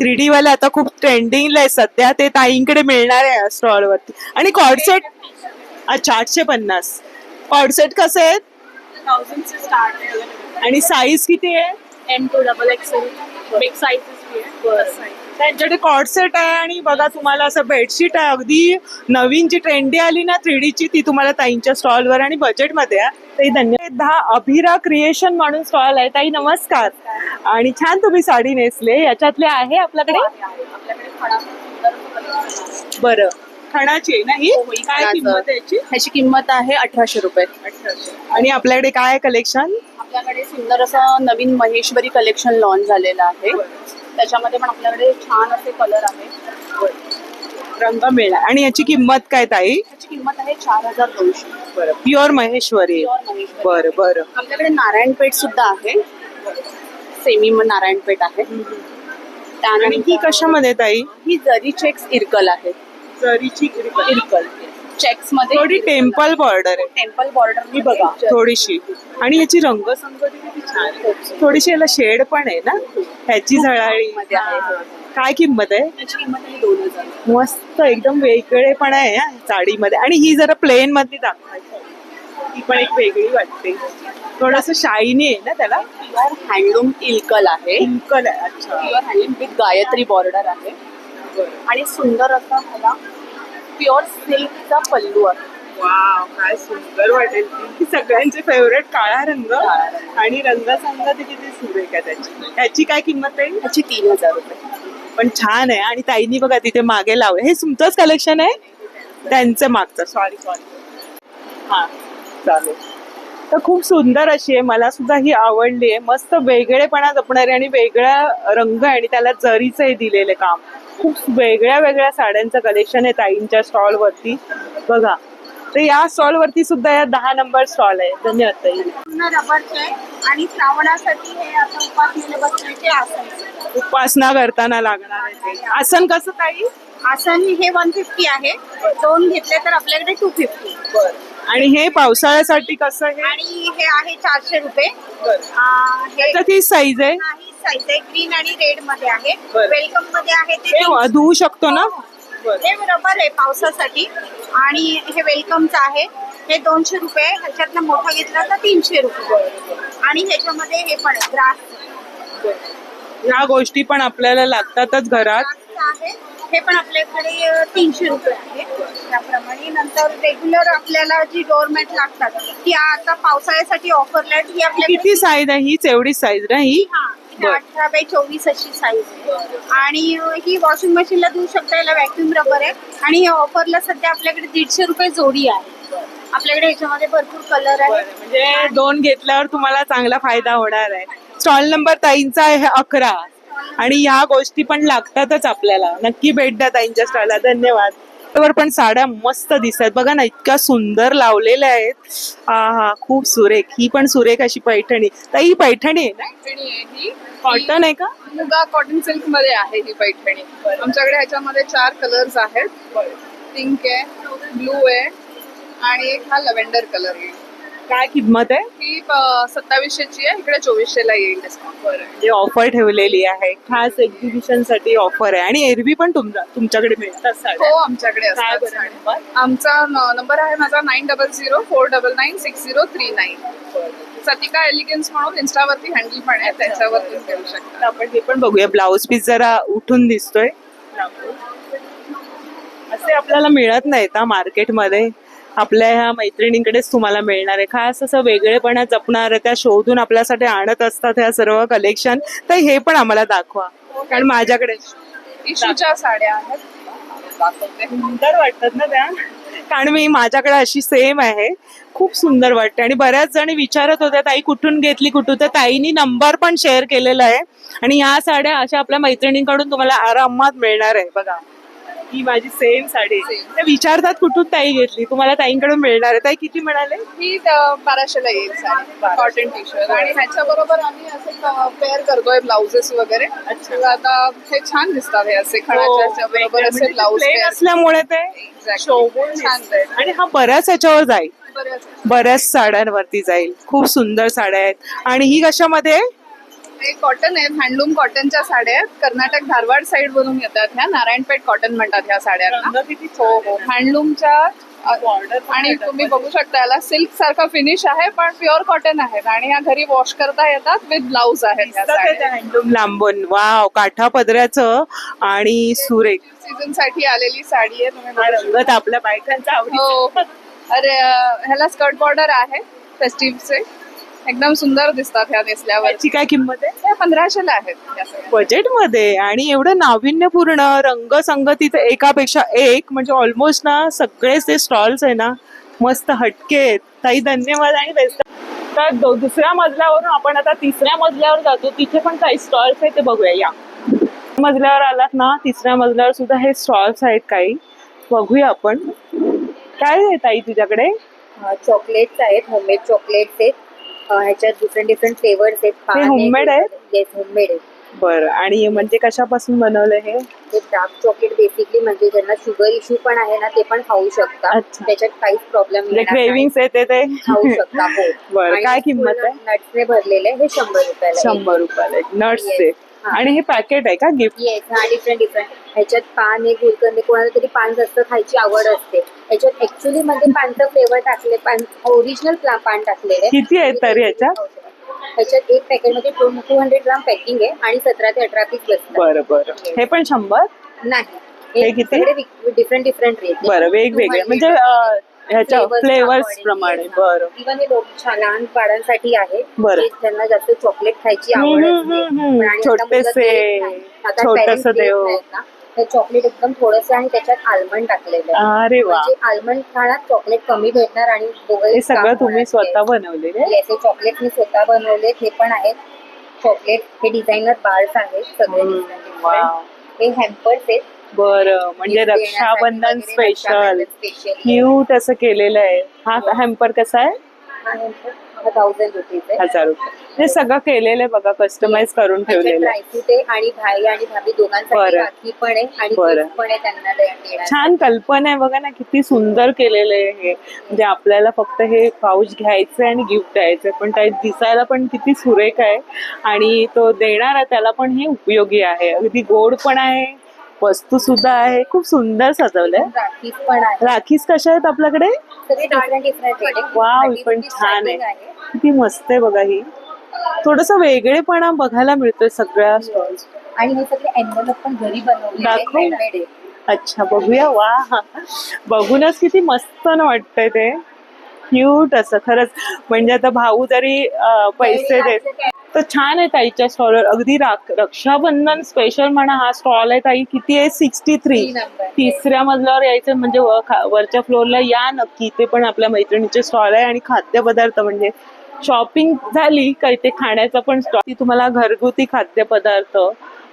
3D वाला आता खूप ट्रेंडिंगला आहे सध्या. ते ताईंकडे मिळणार आहे स्टॉल वरती. आणि कॉर्डसेट, अच्छा 850. कॉर्डसेट कसे आहेत 1000 से स्टार्ट है. आणि साईज किती आहे? M2 double XL big sizes भी है. त्यांच्याकडे कॉर्डसेट आहे. आणि बघा, तुम्हाला असं बेडशीट आहे अगदी नवीन जी ट्रेंडी आली ना 3Dची, ती तुम्हाला ताईंच्या स्टॉलवर आणि बजेटमध्ये आहे. ताई धन्यवाद. अभिरा क्रिएशन म्हणून स्टॉल आहे. ताई नमस्कार. आणि छान तुम्ही साडी नेसले, याच्यातले आहे आपल्याकडे? बरं, खणाची आहे ना ही? काय किंमत आहे याची? ह्याची किंमत आहे 1800 रुपये. 1800. आणि आपल्याकडे काय आहे कलेक्शन? आपल्याकडे सुंदर असं नवीन महेश्वरी कलेक्शन लॉन्च झालेलं आहे. त्याच्यामध्ये पण आपल्याकडे छान असे कलर आहे. रंग मिळणार. आणि याची किंमत काय ताई? ह्याची किंमत आहे 4200. बरं, प्युअर महेश्वरी. Pure महेश्वरी. बरं बरं. आपल्याकडे नारायणपेठ सुद्धा आहे. सेमी नारायणपेठ आहे. आणि त्यानंतर ही कशामध्ये ताई? ही जरी चेक्स इरकल आहे. जरीची इरकल चेक्स मध्ये थोडी टेम्पल बॉर्डर आहे टेम्पल बॉर्डर ही बघा थोडीशी. आणि याची रंगसंगती किती छान आहे. थोडीशी याला शेड पण आहे ना, ह्याची झळाळी. मध्ये आहे. काय किंमत आहे? त्याची किंमत आहे 2000. मस्त एकदम वेगळेपणा आहे या साडीमध्ये. आणि ही जरा प्लेन मधली दाखवायची, ती पण एक वेगळी वाटते. थोडस शायनी आहे ना त्याला. प्युअर हँडलूम इल्कल आहे. पिंकल आहे. अच्छा, pure handloom with Gayatri border आहे. आणि सुंदर असा मला प्युअर सिल्कचा पल्लू आहे. वाव, काय सुंदर वाटेल ती. सगळ्यांचे फेवरेट काळा रंग आणि रंगसंगती किती सुरेख आहे त्याची. त्याची काय किंमत आहे? त्याची 3000 रुपये. पण छान आहे. आणि ताईंनी बघा तिथे मागे लावलं. हे तुमचंच कलेक्शन आहे? त्यांचं मागचं. सॉरी. हा, चालेल. तर खूप सुंदर अशी आहे. मला सुद्धा ही आवडली आहे. मस्त वेगळेपणा जपणारे आणि वेगळा रंग आहे आणि त्याला जरीचं हे दिलेलं काम. खूप वेगळ्या वेगळ्या साड्यांचं कलेक्शन आहे ताईंच्या स्टॉल वरती बघा. तर या स्टॉल वरती सुद्धा या 10 नंबर स्टॉल आहे. धन्यवाद ताई. रबरचे आणि श्रावणासाठी हे आता उपासनेला बसण्याचे आसन. उपासना करताना लागणार आहे ते. आसन कसं ताई? आसन हे 150 आहे. 2 घेतले तर आपल्याकडे 250. आणि हे पावसाळ्यासाठी कसं आहे? आणि हे आहे 400 रुपये. हे किती साईज आहे? ही साईज आहे, ग्रीन आणि रेड मध्ये आहे. बरं. वेलकम मध्ये आहे ते हे धुवू शकतो ना? हे रबर आहे पावसासाठी. आणि हे वेलकमचं आहे. हे 200 रुपये. ह्याच्यातनं मोठा घेतला तर 300 रुपये. आणि ह्याच्यामध्ये हे पण आहे ग्रास. ह्या गोष्टी पण आपल्याला लागतातच घरात. आहे हे पण आपल्याकडे 300 रुपये आहे. त्याप्रमाणे नंतर रेग्युलर आपल्याला जी डोरमॅट लागतात ती आता पावसाळ्यासाठी ऑफरला आहेत. ही आपल्याकडे किती साईज आहे? हीच एवढीच साईज ना ही? 18x24 अशी साईज आहे. आणि ही वॉशिंग मशीनला देऊ शकता. याला व्हॅक्युम रबर आहे. आणि ऑफरला सध्या आपल्याकडे 150 रुपये जोडी आहे. आपल्याकडे ह्याच्यामध्ये भरपूर कलर आहे. म्हणजे 2 घेतल्यावर तुम्हाला चांगला फायदा होणार आहे. स्टॉल नंबर ताईंचा आहे 11. आणि ह्या गोष्टी पण लागतातच आपल्याला. नक्की भेट द्या ताईंच्या स्टॉलला. धन्यवाद. वर पण साड्या मस्त दिसतात बघा ना, इतक्या सुंदर लावलेल्या आहेत. हा, खूप सुरेख. ही पण सुरेख अशी पैठणी. ताई ही पैठणी आहे ना? पैठणी आहे ही. कॉटन आहे का? मुगा कॉटन सिल्क मध्ये आहे ही पैठणी. आमच्याकडे ह्याच्यामध्ये 4 कलर्स आहेत. पिंक आहे, ब्लू आहे आणि एक हा लव्हेंडर कलर आहे. काय किंमत आहे? ही 2700 ची आहे. इकडे 2400 ला येईल डिस्काउंट. म्हणजे ऑफर ठेवलेली आहे. खास एक्झिबिशन साठी ऑफर आहे. आणि एरवी पण तुमच्याकडे मिळतात साड्या? हो, आमच्याकडे काय असतात बरं साड्या. नंबर? आमचा नंबर आहे माझा 9004996039. सतिका एलिगन्स म्हणून इंस्टावरती हँडल पण आहे, त्याच्यावर तुम्ही करू शकता. तर आपण हे पण बघूया. ब्लाउज पीस जरा उठून दिसतोय. असे आपल्याला मिळत नाहीत मार्केटमध्ये. आपल्या ह्या मैत्रिणींकडेच तुम्हाला मिळणार आहे. खास असं वेगळेपणा जपणार त्या शोधून आपल्यासाठी आणत असतात ह्या सर्व कलेक्शन. तर हे पण आम्हाला दाखवा, कारण माझ्याकडे टिश्यूच्या साड्या आहेत. दाखवते. सुंदर वाटतात ना त्या. कारण मी माझ्याकडे अशी सेम आहे, खूप सुंदर वाटते. आणि बऱ्याच जणी विचारत होत्या ताई कुठून घेतली कुठून, तर ताईनी नंबर पण शेअर केलेला आहे. आणि ह्या साड्या अशा आपल्या मैत्रिणींकडून तुम्हाला आरामात मिळणार आहे. बघा ही माझी सेम साडी. ते विचारतात कुठून ताई घेतली, तुम्हाला ताईंकडून मिळणार आहे. ताई किती म्हणाले? ही 1200ला येईल साडी, कॉटन टी शर्ट. आणि ह्याच्या बरोबर आम्ही असे पेअर करतोय ब्लाउजेस वगैरे. आता हे छान दिसतात, हे असे खणाच्या बरोबर असे ब्लाउज प्लेन असल्यामुळे ते शोभून छान दिसतंय. आणि हा बऱ्याच ह्याच्यावर जाईल, बरेच. बऱ्याच साड्यांवरती जाईल. खूप सुंदर साड्या आहेत. आणि ही कशामध्ये आहे? हे कॉटन आहेत, हँडलूम कॉटनच्या साड्या आहेत. कर्नाटक धारवाड साईड वरून येतात ह्या. नारायणपेठ कॉटन म्हणतात ह्या साड्यांना. हो हो, हँडलूमच्या. आणि तुम्ही बघू शकता याला सिल्क सारखा फिनिश आहे, पण प्युअर कॉटन आहेत. आणि ह्या घरी वॉश करता येतात, विथ ब्लाउज आहेत ह्या साड्या. हँडलूम लांबून. वाव, काठा पदऱ्याचं आणि सुरेख. सीझन साठी आलेली साडी आहे. तुम्ही बघू शकता. रंगत आपल्या बायकांचा आवडी. हो. अरे ह्याला स्कर्ट बॉर्डर आहे फेस्टिव्हचे. एकदम सुंदर दिसतात ह्या नेसल्यावर. याची काय किंमत आहे? हे 1500ला आहेत या सगळ्या. बजेट मध्ये. आणि एवढं नाविन्यपूर्ण रंगसंगतीचं एकापेक्षा एक, म्हणजे ऑलमोस्ट ना सगळेच ते स्टॉल्स आहे ना मस्त हटके आहेत. ताई धन्यवाद आणि बेस्ट. तर दुसऱ्या मजल्यावरून आपण आता तिसऱ्या मजल्यावर जातो. तिथे पण काही स्टॉल्स आहेत, ते बघूया. या मजल्यावर आलात ना, तिसऱ्या मजल्यावर सुद्धा हे स्टॉल्स आहेत काही. बघूया आपण काय आहे ताई तुझ्याकडे. चॉकलेट्स आहेत, होममेड चॉकलेट्स आहेत. ह्याच्यात डिफरंट फ्लेवर्स आहेत. हे homemade आहेत? येस, होममेड आहे. बरं. आणि म्हणजे कशापासून बनवलं हे? डार्क चॉकलेट बेसिकली म्हणजे ज्यांना शुगर इश्यू पण आहे ना, ते पण खाऊ शकतात. अच्छा. त्याच्यात काहीच प्रॉब्लेम म्हणजे क्रेविंग्स येते ते खाऊ शकता. हो. बरं. काय किंमत आहे? नट्सने भरलेले हे 100 रुपयाला. 100 रुपयाला नट्सचे. आणि हे पॅकेट आहे का गिफ्ट? येस. हा डिफरंट ह्याच्यात पान आहे, गुलकंद. कोणाला तरी पान जास्त खायची आवड असते. ह्याच्यात ऍक्च्युली मध्ये पानचं फ्लेवर टाकले, ओरिजिनल पान टाकलेले. किती आहे तरी ह्याच्यात? ह्याच्यात एक पॅकेट मध्ये 200 ग्राम पॅकिंग आहे आणि 17 ते 18 पीस बसतात. बरं बरं. हे पण 100? नाही, हे किती? Different rate. बरं, वेगवेगळे म्हणजे ह्याच्या फ्लेवर्स प्रमाणे. बरं. इव्हन हे लहान बाळांसाठी आहे. बरं. जे त्यांना जास्त चॉकलेट खायची आवड असते. पण आणि आता मुलं छोटेसे देत नाही. आता छोटस parents देत देव. नाहीत ना, ते चॉकलेट एकदम थोडंसं आणि त्याच्यात आल्मंड टाकलेलं आहे. अरे वा. म्हणजे आल्मंड खाण्यात चॉकलेट कमी भेटणार आणि दोघंही हे सगळं काम तुम्ही होणार. स्वतः बनवलेले? Yes, हे चॉकलेट मी स्वतः बनवले. हे पण आहेत चॉकलेट. हे डिझायनर बार्स आहेत सगळे different. वाव. हे हॅम्पर्स आहेत. बरं. म्हणजे Gift रक्षाबंधन देण्यासाठी वगैरे स्पेशल रक्षाबंधन special. क्यूट असं केलेलं आहे. हा हॅम्पर कसा आहे? हा hamper 1000 रुपीज आहे. 1000 रुपये. हे सगळं केलेलं आहे बघा, कस्टमाइज करून ठेवलेलं आहे. ड्रायफ्रूट आहे आणि भाई आणि भाभी दोघांसाठी बरं. राखी पण आहे आणि बरं. gift पण आहे त्यांना देण्यासाठी. छान कल्पना आहे बघा ना, किती सुंदर केलेलं आहे हे. म्हणजे आपल्याला फक्त हे पाऊच घ्यायचं आणि गिफ्ट द्यायचं, पण ते दिसायला पण किती सुरेख आहे. आणि तो देणारा त्याला पण हे उपयोगी आहे. अगदी गोड पण आहे, वस्तू सुद्धा आहे. खूप सुंदर सजवलंय. राखीस पण आहे. राखीस कशा आहेत आपल्याकडे? सगळे डिफरंट रेट. वाव, ही पण छान आहे. किती मस्त आहे बघा. ही थोडस वेगळेपणा बघायला मिळतोय सगळ्या स्टॉल्स. आणि हे सगळे एन्व्हलप पण घरी बनवलेले दाखव. handmade आहे. अच्छा, बघूया. वा, बघूनच किती मस्त वाटतंय ते. क्यूट असं खरंच. म्हणजे आता भाऊ जरी पैसे देत तर छान आहे ताईच्या स्टॉलवर. अगदी रक्षाबंधन स्पेशल म्हणा हा स्टॉल आहे ताई. किती आहे? 63. तिसऱ्या मजल्यावर यायचं म्हणजे वरच्या फ्लोअरला या नक्की. ते पण आपल्या मैत्रिणीचे स्टॉल आहे. आणि खाद्यपदार्थ म्हणजे शॉपिंग झाली काही, ते खाण्याचा पण स्टॉल. तुम्हाला घरगुती खाद्यपदार्थ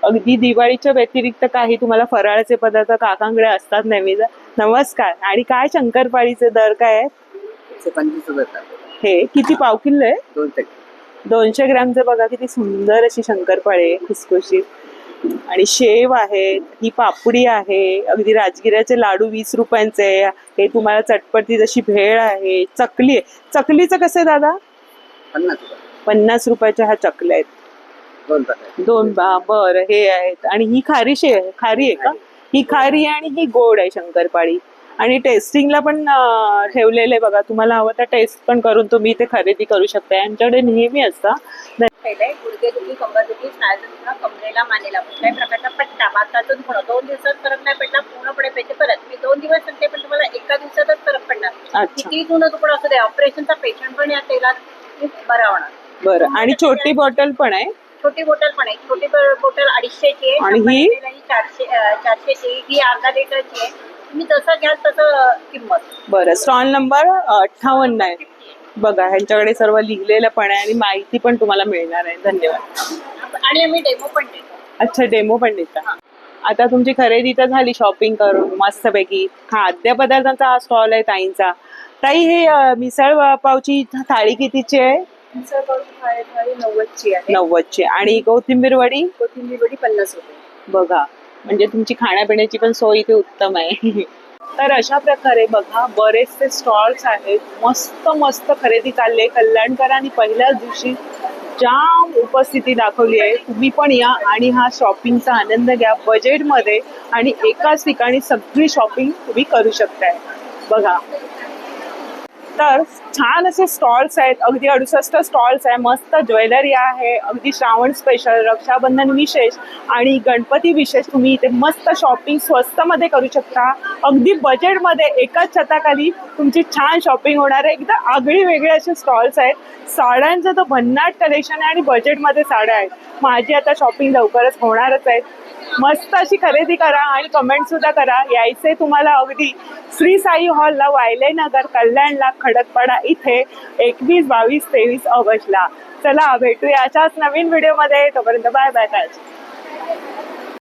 अगदी दिवाळीच्या व्यतिरिक्त काही तुम्हाला फराळाचे पदार्थ काकांकडे असतात नेहमीच. नमस्कार. आणि काय शंकरपाळीचे दर काय आहेत? 25 रुपये. हे किती पाव किलो आहे? 200 ग्रॅमचे. बघा किती सुंदर अशी शंकरपाळे खुसखुशीत. आणि शेव आहेत, ही पापडी आहे. अगदी राजगिऱ्याचे लाडू 20 रुपयांचे. हे तुम्हाला चटपटी जशी भेळ आहे. चकली आहे. चकलीचं कसं आहे दादा? 50 रुपयाच्या ह्या चकल्या आहेत. दोन. बरं. हे आहेत. आणि ही खारी आहे का? ही खारी आणि ही गोड आहे शंकरपाळी. आणि टेस्टिंगला पण ठेवलेले बघा. तुम्हाला हवं तर टेस्ट पण करून तुम्ही इथे खरेदी करू शकता. आमच्याकडे नेहमी असतं. गुडघेदुखी, कंबरदुखी, स्नायूदुखी, कमरेला, मानेला कुठल्याही प्रकारचा पट्टा भातातून होणं 2 दिवसात फरक नाही पडला, पूर्णपणे पैसे परत. मी 2 दिवस सांगते पण तुम्हाला एका दिवसातच फरक पडणार. किती जुनं तुकडा असू दे, ऑपरेशनचा पेशंट पण या तेलात बरा होणार. बरं. आणि छोटी बॉटल पण आहे? छोटी बॉटल पण आहे. छोटी बॉटल 250ची आहे. आणि ही 400ची. ही अर्धा लिटरची आहे. तुम्ही जसं घ्याल तसं किंमत. बरं, स्टॉल नंबर 58 आहे. बघा ह्यांच्याकडे सर्व लिहिलेलं पण आहे आणि माहिती पण तुम्हाला मिळणार आहे. धन्यवाद. आणि आम्ही डेमो पण देतो. अच्छा, डेमो पण देता. आता तुमची खरेदी तर झाली शॉपिंग करून मस्तपैकी. खाद्यपदार्थांचा हा स्टॉल आहे ताईंचा. ताई, हे मिसळ पावची थाळी कितीची आहे? मिसळ पावची थाळी 90ची आहे. 90ची. आणि कोथिंबीर वडी? कोथिंबीर वडी 50 रुपये. बघा, म्हणजे तुमची खाण्यापिण्याची पण सोय इथे उत्तम आहे. तर अशा प्रकारे बघा बरेचसे स्टॉल्स आहेत. मस्त मस्त खरेदी चालले. कल्याणकरांनी पहिल्याच दिवशी जाम उपस्थिती दाखवली आहे. तुम्ही पण या आणि हा शॉपिंगचा आनंद घ्या बजेटमध्ये आणि एकाच ठिकाणी सगळी शॉपिंग तुम्ही करू शकताय. बघा, तर छान असे स्टॉल्स आहेत. अगदी 68 स्टॉल्स आहे. मस्त ज्वेलरी आहे. अगदी श्रावण स्पेशल, रक्षाबंधन विशेष आणि गणपती विशेष तुम्ही इथे मस्त शॉपिंग स्वस्तमध्ये करू शकता. अगदी बजेटमध्ये एकाच छताखाली तुमची छान शॉपिंग होणार आहे. एकदम आगळी वेगळे असे स्टॉल्स आहेत. साड्यांचं तर भन्नाट कलेक्शन आहे आणि बजेटमध्ये साड्या आहेत. माझी आता शॉपिंग लवकरच होणारच आहे. मस्त अशी खरेदी करा आणि कमेंट सुद्धा करा. यायचे तुम्हाला अगदी श्री साई हॉलला, वायले नगर, कल्याणला, खडकपाडा इथे 21, 22, 23 ऑगस्टला. चला भेटूया अशाच नवीन व्हिडिओमध्ये. तोपर्यंत बाय बाय.